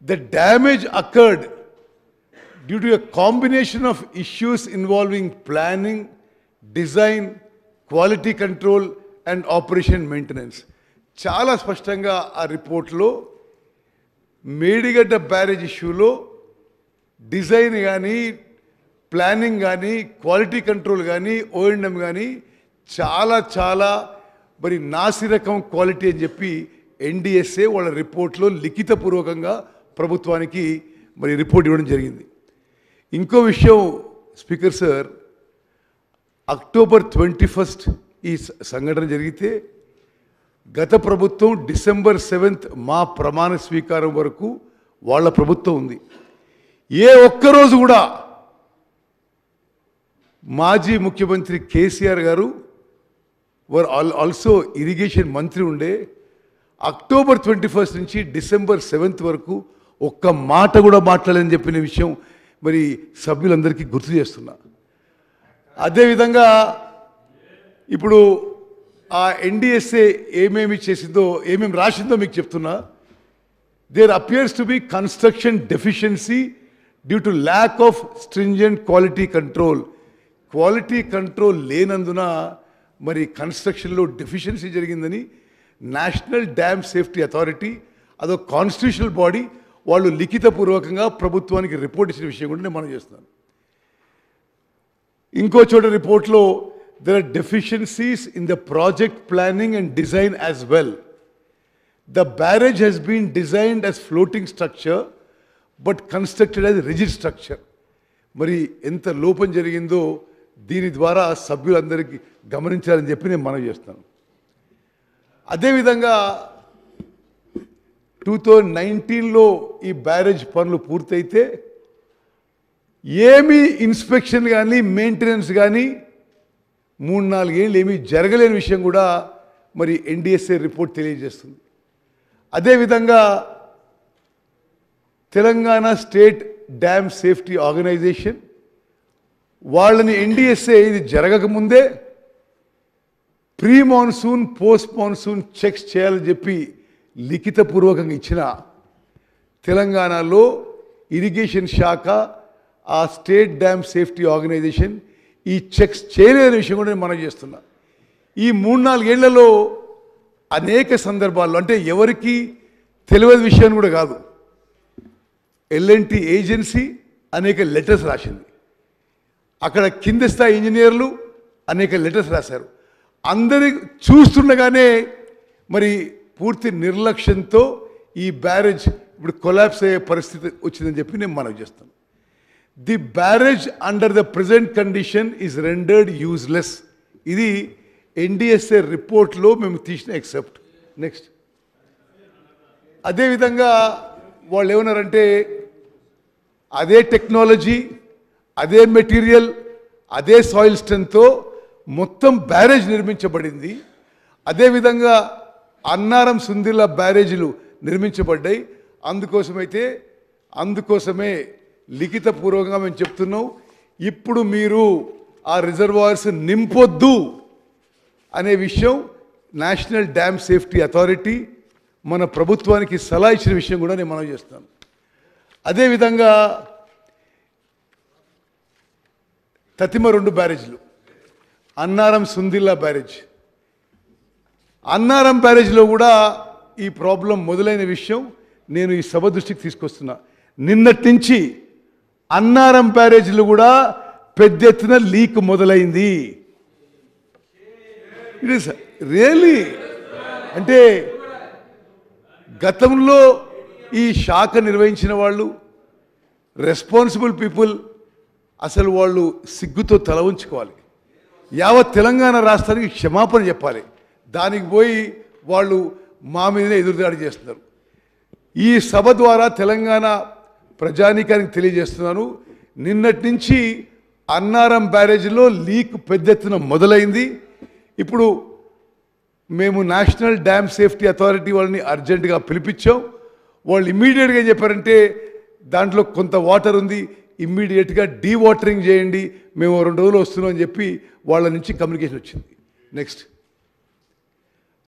The damage occurred due to a combination of issues involving planning, design, quality control and operation maintenance. చాలా స్పష్టంగా ఆ రిపోర్ట్లో Medigadda barrage ఇష్యూలో design కానీ planning కానీ క్వాలిటీ కంట్రోల్ కానీ ఓఎండ్ఎం కానీ చాలా మరి నాసిరకం క్వాలిటీ అని చెప్పి ఎన్డిఎస్ఏ వాళ్ళ రిపోర్ట్లో లిఖితపూర్వకంగా ప్రభుత్వానికి మరి రిపోర్ట్ ఇవ్వడం జరిగింది. ఇంకో విషయం స్పీకర్ సార్, అక్టోబర్ 21 ఈ సంఘటన జరిగితే గత ప్రభుత్వం డిసెంబర్ 7 మా ప్రమాణ స్వీకారం వరకు వాళ్ళ ప్రభుత్వం ఉంది. ఏ ఒక్కరోజు కూడా మాజీ ముఖ్యమంత్రి కేసీఆర్ గారు ఆల్సో ఇరిగేషన్ మంత్రి ఉండే అక్టోబర్ 21 నుంచి డిసెంబర్ 7 వరకు ఒక్క మాట కూడా మాట్లాడని చెప్పిన విషయం మరి సభ్యులందరికీ గుర్తు చేస్తున్నా. అదేవిధంగా ఇప్పుడు ఆ ఎన్డిఎస్ఏ ఏమేమి చేసిందో ఏమేమి రాసిందో మీకు చెప్తున్నా. There appears to be construction deficiency due to lack of stringent quality control. Quality control లేనందున మరి కన్స్ట్రక్షన్లో డెఫిషియన్సీ జరిగిందని నేషనల్ డ్యామ్ సేఫ్టీ అథారిటీ, అదో కాన్స్టిట్యూషనల్ బాడీ, వాళ్ళు లిఖితపూర్వకంగా ప్రభుత్వానికి రిపోర్ట్ ఇచ్చిన విషయం కూడా నేను మనం చేస్తున్నాను. ఇంకో చోట రిపోర్ట్లో there are deficiencies in the project planning and design as well. The barrage has been designed as floating structure but constructed as rigid structure. మరి ఎంత లోపం జరిగిందో దీని ద్వారా సభ్యులందరికీ గమనించాలని చెప్పి నేను మనవి చేస్తాను. అదేవిధంగా 2019లో ఈ బ్యారేజ్ పనులు పూర్తయితే ఏమీ ఇన్స్పెక్షన్ కానీ మెయింటెనెన్స్ కానీ 3-4 ఏళ్ళు ఏమీ జరగలేని విషయం కూడా మరి ఎన్డిఎస్ఏ రిపోర్ట్ తెలియజేస్తుంది. అదేవిధంగా Telangana state dam safety organisation వాళ్ళని ఎన్డిఎస్ఏ ఇది జరగకముందే pre monsoon post monsoon checks చేయాలని చెప్పి లిఖితపూర్వకంగా ఇచ్చిన తెలంగాణలో ఇరిగేషన్ శాఖ ఆ స్టేట్ డ్యామ్ సేఫ్టీ ఆర్గనైజేషన్ ఈ చెక్స్ చేయలేని విషయం కూడా నేను మనం చేస్తున్నా. ఈ 3-4 ఏళ్లలో అనేక సందర్భాల్లో, అంటే ఎవరికి తెలియని విషయాన్ని కూడా కాదు, ఎల్ఎన్టీ ఏజెన్సీ అనేక లెటర్స్ రాసింది, అక్కడ కింద స్థాయి ఇంజనీర్లు అనేక లెటర్స్ రాశారు. అందరి చూస్తుండగానే మరి పూర్తి నిర్లక్ష్యంతో ఈ బ్యారేజ్ ఇప్పుడు కొలాప్స్ అయ్యే పరిస్థితి వచ్చిందని చెప్పి నేను మనవి చేస్తాను. The barrage under the present condition is rendered useless. ఇది ఎన్డిఎస్ఏ రిపోర్ట్లో మేము తీసిన ఎక్సెప్ట్. నెక్స్ట్ అదేవిధంగా వాళ్ళు ఏమన్నారంటే అదే టెక్నాలజీ, అదే మెటీరియల్, అదే సాయిల్ స్ట్రెంత్తో మొత్తం బ్యారేజ్ నిర్మించబడింది. అదేవిధంగా అన్నారం సుందిల్లా బ్యారేజీలు నిర్మించబడ్డాయి. అందుకోసమే లిఖితపూర్వకంగా మేము చెప్తున్నాం, ఇప్పుడు మీరు ఆ రిజర్వాయర్స్ నింపొద్దు అనే విషయం నేషనల్ డ్యామ్ సేఫ్టీ అథారిటీ మన ప్రభుత్వానికి సలహా ఇచ్చిన విషయం కూడా నేను మనం చేస్తాను. అదేవిధంగా తతిమ 2 బ్యారేజ్లు, అన్నారం సుందిల్లా బ్యారేజ్, అన్నారం బ్యారేజ్లో కూడా ఈ ప్రాబ్లం మొదలైన విషయం నేను ఈ సభ దృష్టికి తీసుకొస్తున్నా. నిన్నటి నుంచి అన్నారం బ్యారేజ్లు కూడా పెద్ద ఎత్తున లీక్ మొదలైంది. ఇట్ ఈస్ రియల్లీ, అంటే గతంలో ఈ శాఖ నిర్వహించిన వాళ్ళు, రెస్పాన్సిబుల్ పీపుల్, అసలు వాళ్ళు సిగ్గుతో తల ఉంచుకోవాలి. యావత్ తెలంగాణ రాష్ట్రానికి క్షమాపణ చెప్పాలి. దానికి పోయి వాళ్ళు మా మీదనే ఎదురుదాడి చేస్తున్నారు. ఈ సభ ద్వారా తెలంగాణ ప్రజానీకానికి తెలియజేస్తున్నాను, నిన్నటి నుంచి అన్నారం బ్యారేజ్లో లీక్ పెద్ద ఎత్తున మొదలైంది. ఇప్పుడు మేము నేషనల్ డ్యామ్ సేఫ్టీ అథారిటీ వాళ్ళని అర్జెంటుగా పిలిపించాం. వాళ్ళు ఇమ్మీడియట్గా ఏం చెప్పారంటే దాంట్లో కొంత వాటర్ ఉంది, ఇమ్మీడియట్గా డీవాటరింగ్ చేయండి, మేము 2 రోజులు వస్తున్నాం అని చెప్పి వాళ్ళ నుంచి కమ్యూనికేషన్ వచ్చింది. నెక్స్ట్